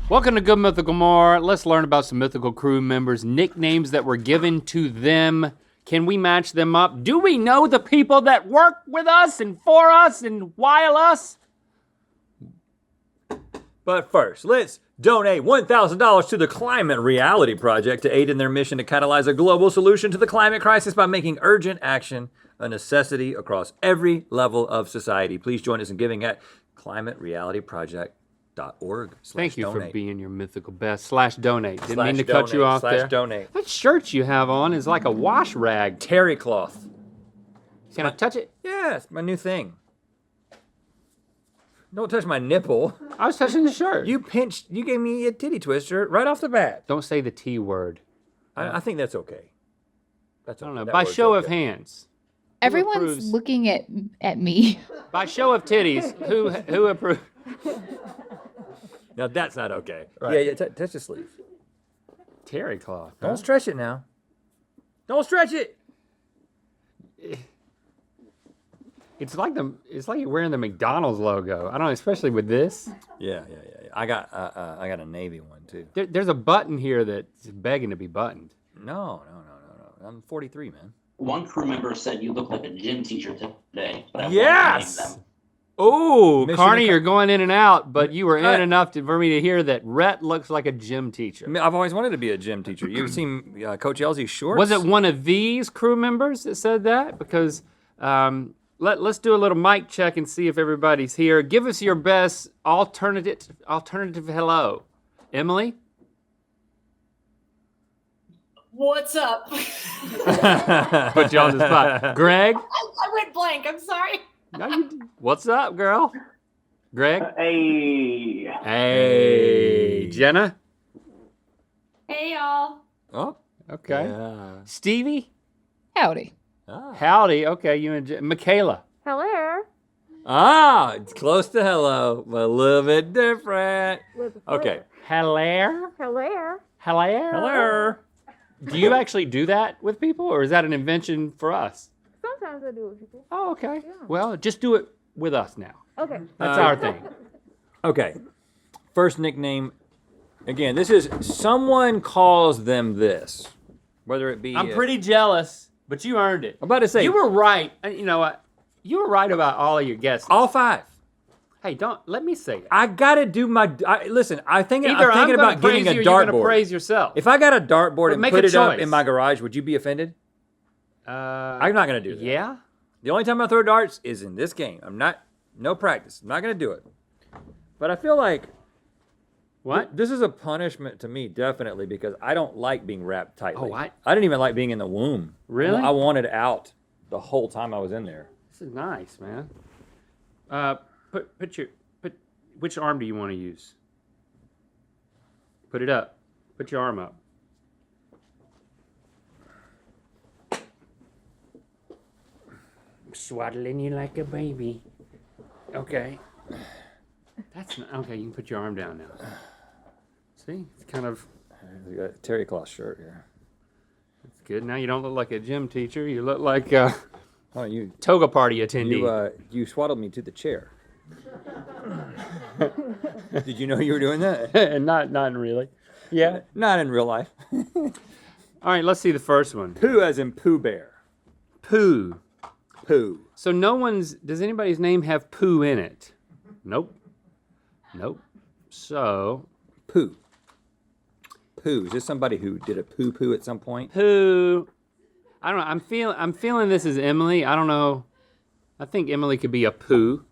Welcome to Good Mythical More. Let's learn about some mythical crew members, nicknames that were given to them. Can we match them up? Do we know the people that work with us and for us and while us? But first, let's donate $1,000 to the Climate Reality Project to aid in their mission to catalyze a global solution to the climate crisis by making urgent action a necessity across every level of society. Please join us in giving at climaterealityproject.org. Thank you donate. for being your mythical best. /donate. Didn't mean to Slash cut you off donate, there. Donate. That shirt you have on is like a wash rag. Terry cloth. Can I touch it? Yeah, it's my new thing. Don't touch my nipple. I was touching the shirt. You gave me a titty twister right off the bat. Don't say the T word. I think that's okay. That's I don't know. that By word's show of okay. hands. Everyone's approves? looking at me. By show of titties, who approves? Now that's not okay. Right. Yeah, touch the sleeve. Terry cloth. Don't stretch it now. Don't stretch it. It's like you're wearing the McDonald's logo. I don't know, especially with this. Yeah. I got a navy one too. There's a button here that's begging to be buttoned. No. I'm 43, man. One crew member said you look like a gym teacher today. But I won't Yes! name them. Oh, Mission Carney, ac- you're going in and out, but you were in Right. enough for me to hear that Rhett looks like a gym teacher. I mean, I've always wanted to be a gym teacher. You've seen Coach Elsie's shorts? Was it one of these crew members that said that? Because let's do a little mic check and see if everybody's here. Give us your best alternative hello. Emily? What's up? Put you on the spot. Greg? I went blank. I'm sorry. No, what's up, girl? Greg? Hey. Hey. Jenna? Hey, y'all. Oh, Okay. yeah. Stevie? Howdy. Ah. Howdy. Okay, you and Michaela. Hello. It's close to hello, but a little bit different. Okay. Hello? Hello. Hello? Hello. Do you actually do that with people, or is that an invention for us? Sometimes I do it with people. Oh, okay. Well, just do it with us now. Okay. That's our thing. Okay. First nickname. Again, this is someone calls them this. Whether it be. I'm pretty jealous, but you earned it. I'm about to say. You were right. You know what? You were right about all of your guesses. all five. Hey, don't let me say it. I gotta do my. Listen, I'm thinking about getting a You're gonna dartboard. praise yourself. If I got a dartboard But and make put a it up choice. in my garage, would you be offended? I'm not gonna do that. Yeah. The only time I throw darts is in this game. No practice. I'm not gonna do it. But I feel like What? this is a punishment to me, definitely, because I don't like being wrapped tightly. Oh, I didn't even like being in the womb. Really? I wanted out the whole time I was in there. This is nice, man. Which arm do you want to use? Put it up. Put your arm up. Swaddling you like a baby. Okay. That's not, okay. You can put your arm down now. See, it's kind of I got a terry cloth shirt here. it's good. Now you don't look like a gym teacher. You look like Oh, you toga party attendee. you swaddled me to the chair. Did you know you were doing that? And not really. Yeah. Not in real life. All right. Let's see the first one. Pooh as in Pooh Bear. Pooh. Pooh. So does anybody's name have poo in it? Nope. So, Pooh. Pooh. Is this somebody who did a poo-poo at some point? poo. I don't know. I'm feeling this is Emily. I don't know. I think Emily could be a poo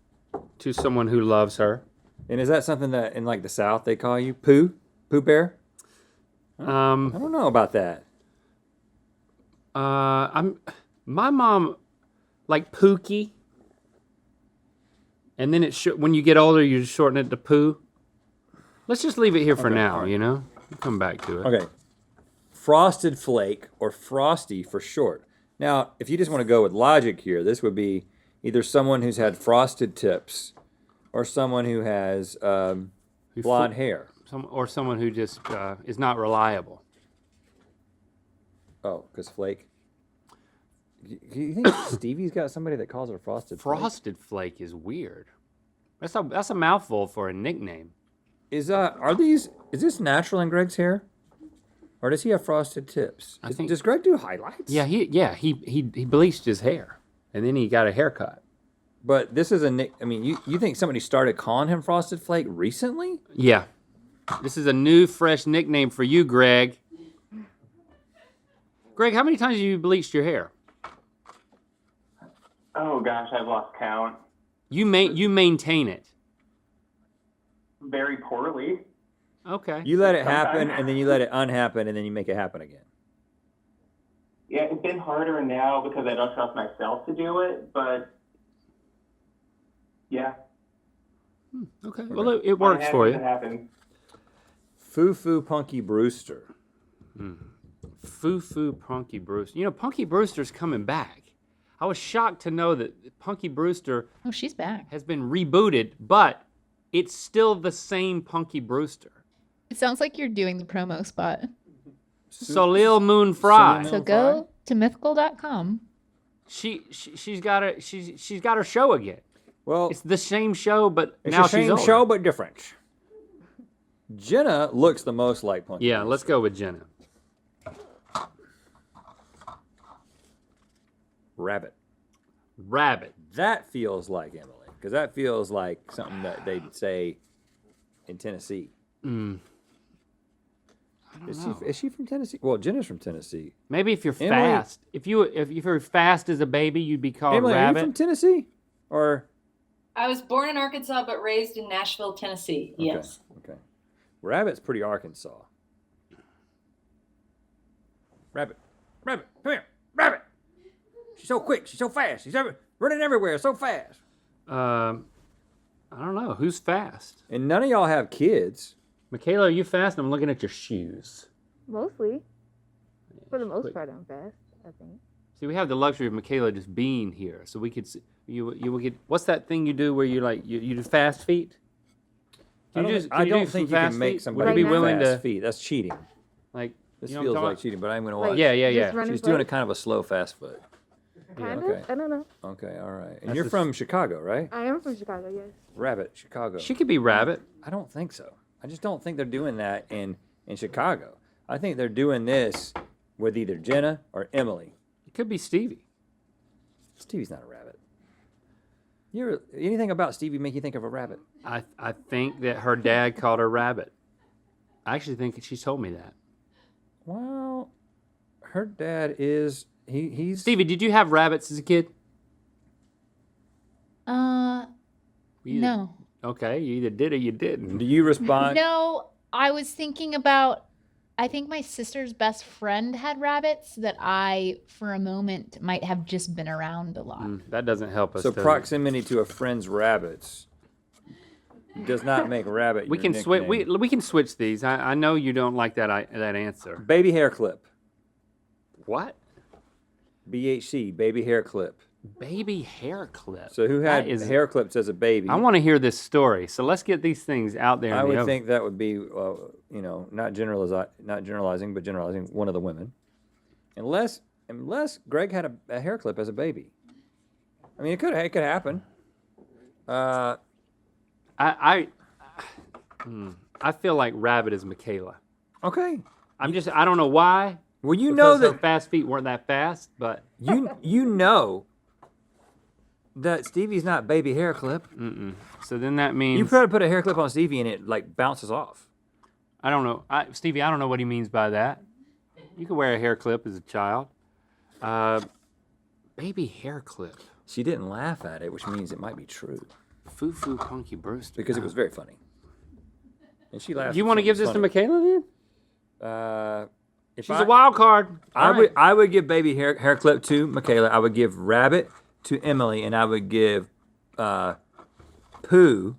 to someone who loves her. And is that something that in like the South they call you? Pooh? Pooh Bear? I don't know about that. My mom like Pookie. And then when you get older, you shorten it to poo. Let's just leave it here for now, all right. you know? We'll come back to it. Okay. Frosted Flake or Frosty for short. Now, if you just want to go with logic here, this would be either someone who's had frosted tips or someone who has blonde hair. Someone who just is not reliable. Oh, because Flake. Do you think Stevie's got somebody that calls her Frosted Flake? Frosted Flake is weird. That's a mouthful for a nickname. Is this natural in Greg's hair? Or does he have frosted tips? Does Greg do highlights? Yeah, he bleached his hair, and then he got a haircut. But this is you think somebody started calling him Frosted Flake recently? Yeah. This is a new, fresh nickname for you, Greg. Greg, how many times have you bleached your hair? Oh gosh, I've lost count. You maintain it. Very poorly. Okay. You let it happen, and then you let it unhappen, and then you make it happen again. Yeah, it's been harder now because I don't trust myself to do it, but yeah. Okay. Well, it works for It you. happens. Foo Punky Brewster. Foo Punky Brewster. You know, Punky Brewster's coming back. I was shocked to know that Punky Brewster Oh, she's back. has been rebooted, but it's still the same Punky Brewster. It sounds like you're doing the promo spot. Solil Moon Fry. So go to mythical.com. She's got her show again. Well, It's the same show, but it's now the she's same older. show, but different. Jenna looks the most like Punky Yeah, Brewster. let's go with Jenna. Rabbit. Rabbit. That feels like Emily, because that feels like something that they'd say in Tennessee. I don't know. Is she from Tennessee? Well, Jenna's from Tennessee. Maybe if you're Emily- fast. If you're fast as a baby, you'd be called Emily, are you Rabbit. from Tennessee? Or I was born in Arkansas but raised in Nashville, Tennessee. Yes. Okay. Rabbit's pretty Arkansas. Rabbit, come here, Rabbit. She's so quick. She's so fast. She's running everywhere so fast. I don't know. Who's fast? And none of y'all have kids. Michaela, are you fast? I'm looking at your shoes. Mostly. For the most quick. part, I'm fast, I think. See, we have the luxury of Michaela just being here, so we could. You will get. What's that thing you do where you you do fast feet? I don't can you do some think you fast can make feet? somebody Would you be Like willing fast to feet. That's cheating. like? This you know what I'm feels talking like about? cheating, but I'm gonna Like, watch. Yeah. just running She's doing a foot? kind of a slow fast foot. Kind okay. of? I don't know. Okay, all right. And That's you're the- from Chicago, right? I am from Chicago, yes. Rabbit, Chicago. She could be Rabbit. I don't think so. I just don't think they're doing that in Chicago. I think they're doing this with either Jenna or Emily. It could be Stevie. Stevie's not a rabbit. Anything about Stevie make you think of a rabbit? I think that her dad called her Rabbit. I actually think she told me that. Well, her dad is he's Stevie, did you have rabbits as a kid? You- No. Okay, you either did or you didn't. Do you respond? No, I was thinking about, I think my sister's best friend had rabbits that I, for a moment, might have just been around a lot. That doesn't help us. So does it? proximity to a friend's rabbits does not make rabbit. We your can switch. nickname. We can switch these. I know you don't like that answer. Baby hair clip. What? BHC, baby hair clip. Baby hair clip. So who had That is- hair clips as a baby? I want to hear this story. So let's get these things out there. I in the would open. think that would be, not generalizing, but generalizing one of the women. Unless Greg had a hair clip as a baby. I mean, it could happen. I feel like Rabbit is Michaela. Okay. I don't know why. Well, you because know her that fast feet weren't that fast, but you know that Stevie's not baby hair clip. so then that means You probably put a hair clip on Stevie and it like bounces off. I don't know. Stevie, I don't know what he means by that. You could wear a hair clip as a child. Baby hair clip. She didn't laugh at it, which means it might be true Foo Punky Brewster. because it was very funny. And she laughed. Do you want to give this to Michaela then? If She's a wild card. I would give baby hair clip to Michaela. I would give rabbit to Emily, and I would give poo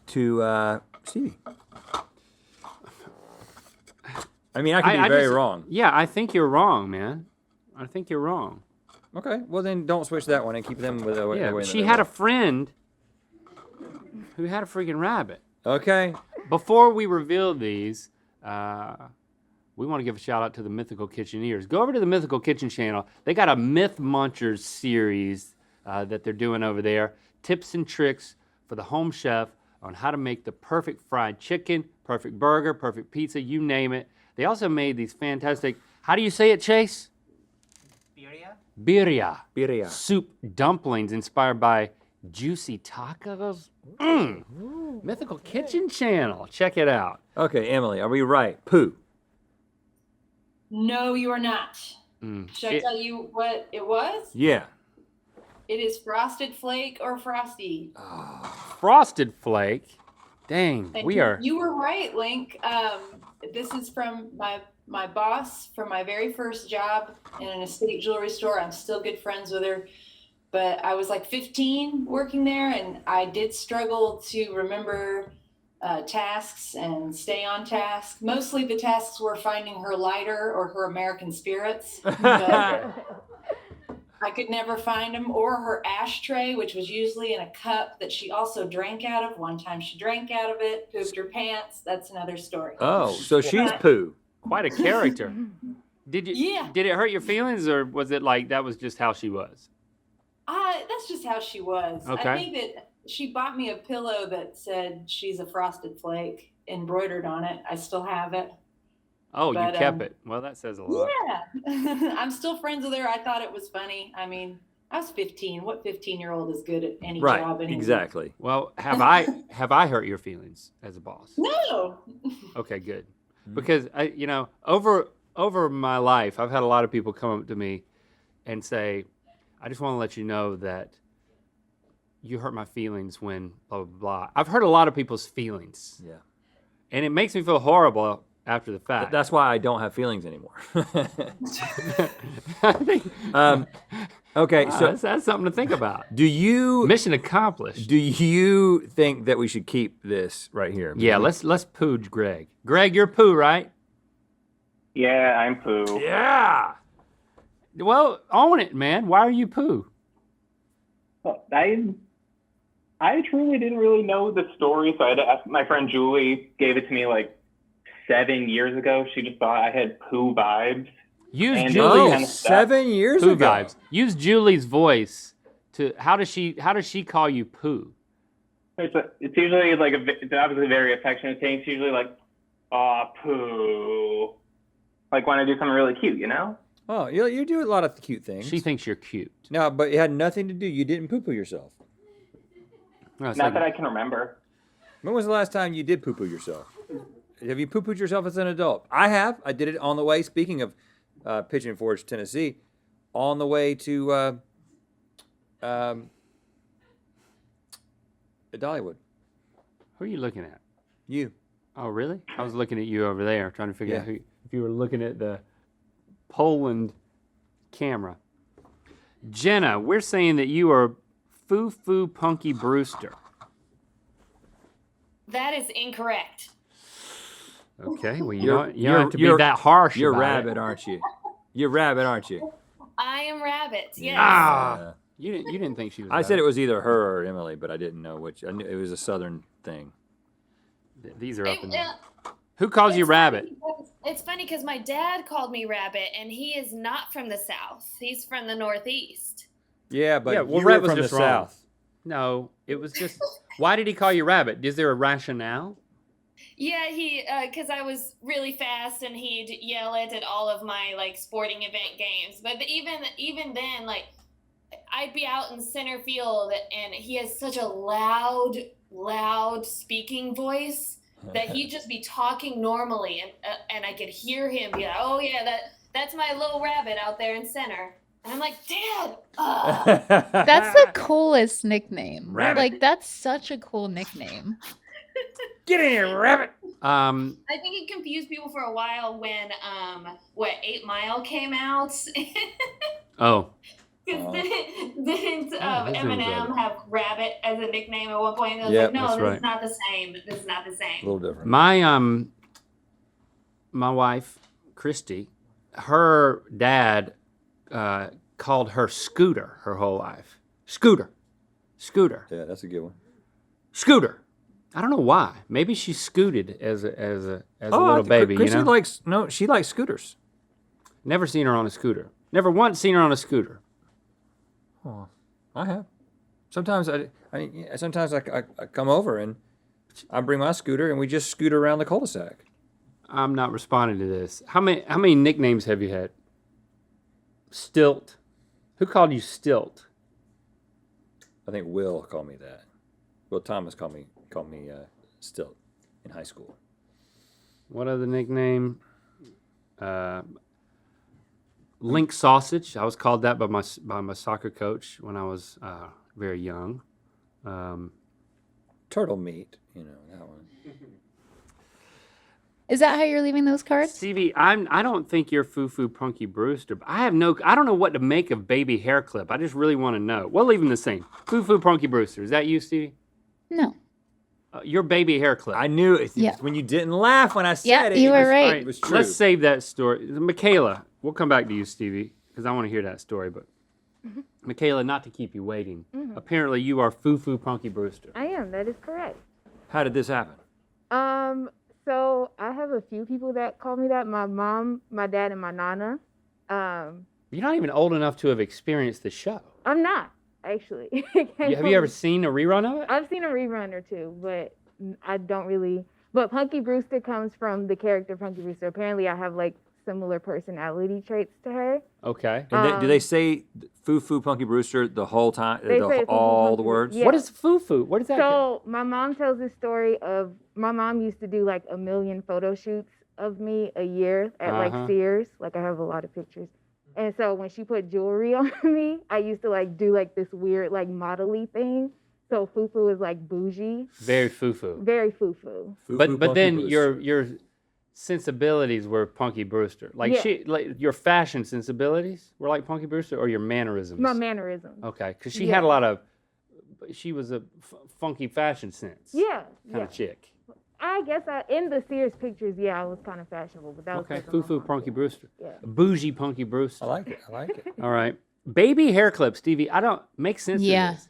to Stevie. I mean, I could be very wrong. Yeah, I think you're wrong, man. I think you're wrong. Okay, well then don't switch that one and keep them with the way. Yeah, she had a friend who had a freaking rabbit. Okay. Before we reveal these, we want to give a shout out to the Mythical Kitcheneers. Go over to the Mythical Kitchen channel. They got a Myth Munchers series that they're doing over there. Tips and tricks for the home chef, on how to make the perfect fried chicken, perfect burger, perfect pizza, you name it. They also made these fantastic, how do you say it, Chase? Birria. Birria. Soup dumplings inspired by juicy tacos. Mythical Kitchen Channel. Check it out. Okay, Emily, are we right? Poo. No, you are not. Should I tell you what it was? Yeah. It is Frosted Flake or Frosty. Frosted Flake. Dang, And we are. You were right, Link. This is from my boss from my very first job in an estate jewelry store. I'm still good friends with her. But I was like 15 working there, and I did struggle to remember tasks and stay on task. Mostly the tasks were finding her lighter or her American spirits. But I could never find them, or her ashtray, which was usually in a cup that she also drank out of. One time she drank out of it, pooped her pants. That's another story. Oh, so she's poo. Quite a character. Did you? Yeah. Did it hurt your feelings, or was it like that was just how she was? That's just how she was. Okay. I think that she bought me a pillow that said she's a frosted flake embroidered on it. I still have it. Oh, But, you kept it. Well, that says a lot. Yeah. I'm still friends with her. I thought it was funny. I mean, I was 15. What 15-year-old is good at any Right, job anymore? exactly. Well, have I hurt your feelings as a boss? No. Okay, good. Because over my life, I've had a lot of people come up to me and say, I just want to let you know that you hurt my feelings when blah, blah, blah. I've hurt a lot of people's feelings. Yeah. And it makes me feel horrible after the fact. That's why I don't have feelings anymore. I think, Okay, wow, so that's something to think about. do you Mission accomplished. think that we should keep this right here? Yeah, let's pooge Greg. Greg, you're poo, right? Yeah, I'm poo. Yeah. Well, own it, man. Why are you poo? Well, I truly didn't really know the story, so I had to ask my friend Julie. Gave it to me like 7 years ago. She just thought I had poo vibes. Use And Julie's kind of stuff. 7 years poo ago. vibes. Use Julie's voice to how does she call you poo? It's usually like it's obviously a very affectionate thing. It's usually like, aw, poo. Like when I do something really cute, you know? Oh, you do a lot of cute things. She thinks you're cute. No, but it had nothing to do. You didn't poo-poo yourself. No, it's Not like- that I can remember. When was the last time you did poo-poo yourself? Have you poo-pooed yourself as an adult? I have. I did it on the way. Speaking of Pigeon Forge, Tennessee, on the way to Dollywood. Who are you looking at? You. Oh, really? I was looking at you over there, trying to figure out Yeah. if you were looking at the Poland camera. Jenna, we're saying that you are Foo Punky Brewster. That is incorrect. Okay, well, you You're- don't have to be you're- that harsh. You're about rabbit, it. aren't you? You're rabbit, aren't you? I am rabbit. Yes. Ah, you didn't think she was. I said it rabbit. was either her or Emily, but I didn't know which. I knew it was a southern thing. These are up in. It- Who calls you it's funny rabbit? because- It's funny because my dad called me rabbit, and he is not from the South. He's from the Northeast. Yeah, but Yeah, well, you Red were was from the just wrong. South. No, it was just. Why did he call you rabbit? Is there a rationale? Yeah, he because I was really fast, and he'd yell it at all of my like sporting event games. But even then, like I'd be out in center field, and he has such a loud speaking voice that he'd just be talking normally, and I could hear him be like, "Oh yeah, that's my little rabbit out there in center." And I'm like, "Dad!" That's the coolest nickname. Rabbit. Like, that's such a cool nickname. Get in here, rabbit. I think it confused people for a while when 8 Mile came out. Oh, Because didn't Oh, his name's Eminem Rabbit. have Rabbit as a nickname at one point? And I was Yep, like, no, that's this right. is not the same. This is not the A same. little different. my wife, Christy, her dad called her Scooter her whole life. Scooter. Yeah, that's a good one. Scooter. I don't know why. Maybe she scooted as a I little think baby, Chrissy you know? she likes scooters. Never seen her on a scooter. Never once seen her on a scooter. Oh, I have. Sometimes I come over and I bring my scooter and we just scoot around the cul-de-sac. I'm not responding to this. How many nicknames have you had? Stilt. Who called you Stilt? I think Will called me that. Will Thomas called me Stilt in high school. What other nickname? Link Sausage. I was called that by my soccer coach when I was very young. Turtle meat, you know, that one. Is that how you're leaving those cards? Stevie, I don't think you're Foo Punky Brewster, but I don't know what to make of Baby Hair Clip. I just really want to know. We'll leave them the same. Foo Punky Brewster. Is that you, Stevie? No. Your Baby Hair Clip. I knew it. Yeah. When you didn't laugh when I said Yeah, it. you it were was, right. It was true. Let's save that story. Michaela, we'll come back to you, Stevie, because I want to hear that story. But Michaela, not to keep you waiting. Apparently, you are Foo Punky Brewster. I am. That is correct. How did this happen? So I have a few people that call me that. My mom, my dad, and my nana. You're not even old enough to have experienced the show. I'm not, actually. Have you ever seen a rerun of it? I've seen a rerun or two, but I don't really. But Punky Brewster comes from the character Punky Brewster. Apparently, I have like similar personality traits to her. Okay. And do they say Foo Punky Brewster the whole time? They say all Foo the Punky words? Yeah. What is Foo? What is that? So my mom tells this story of my mom used to do like 1 million photo shoots of me a year at like Sears. Like I have a lot of pictures. And so when she put jewelry on me, I used to like do like this weird like model-y thing. So Foo is like bougie. Very Foo. Very Foo. But then your sensibilities were Punky Brewster. Like your fashion sensibilities were like Punky Brewster, or your mannerisms? My mannerisms. Okay, because she had a lot of. She was a funky fashion sense. Yeah. Kind of chick. I guess in the Sears pictures, I was kind of fashionable, but that was Okay, because of Foo my mom. Punky Brewster. Yeah. Bougie Punky Brewster. I like it. All right. Baby hair clip, Stevie. I don't make sense of this.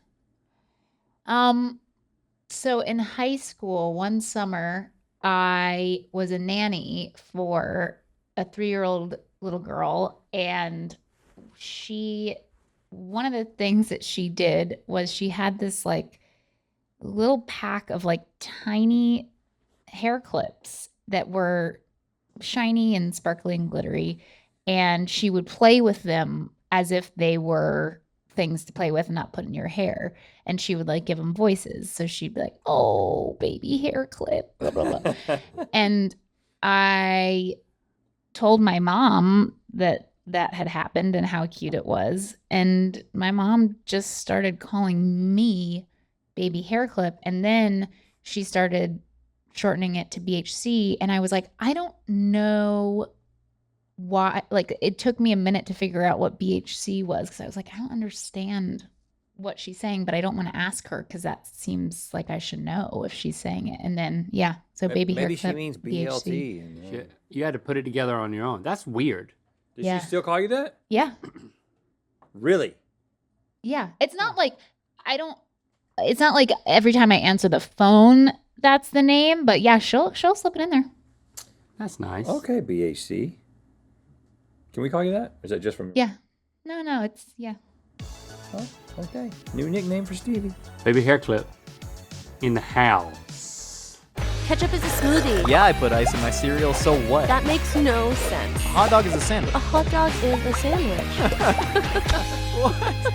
So in high school, one summer, I was a nanny for a 3-year-old little girl, and one of the things that she did was she had this like little pack of like tiny hair clips that were shiny and sparkly and glittery, and she would play with them as if they were things to play with and not put in your hair. And she would like give them voices. So she'd be like, "Oh, baby hair clip, blah, blah, blah." And I told my mom that had happened and how cute it was. And my mom just started calling me baby hair clip. And then she started shortening it to BHC. And I was like, I don't know why. Like, it took me a minute to figure out what BHC was, because I was like, I don't understand what she's saying, but I don't want to ask her because that seems like I should know if she's saying it. And then so baby hair Maybe clip, she means BHC. BLT. You had to put it together on your own. That's weird. Did she still call you that? Yeah. Really? Yeah. It's not like it's not like every time I answer the phone that's the name, but yeah, she'll slip it in there. That's nice. Okay, BHC. Can we call you that? Or is that just from? Yeah. No, it's Oh, okay. New nickname for Stevie. Baby hair clip in the house. Ketchup is a smoothie. Yeah, I put ice in my cereal, so what? That makes no sense. A hot dog is a sandwich. A hot dog is a sandwich. What?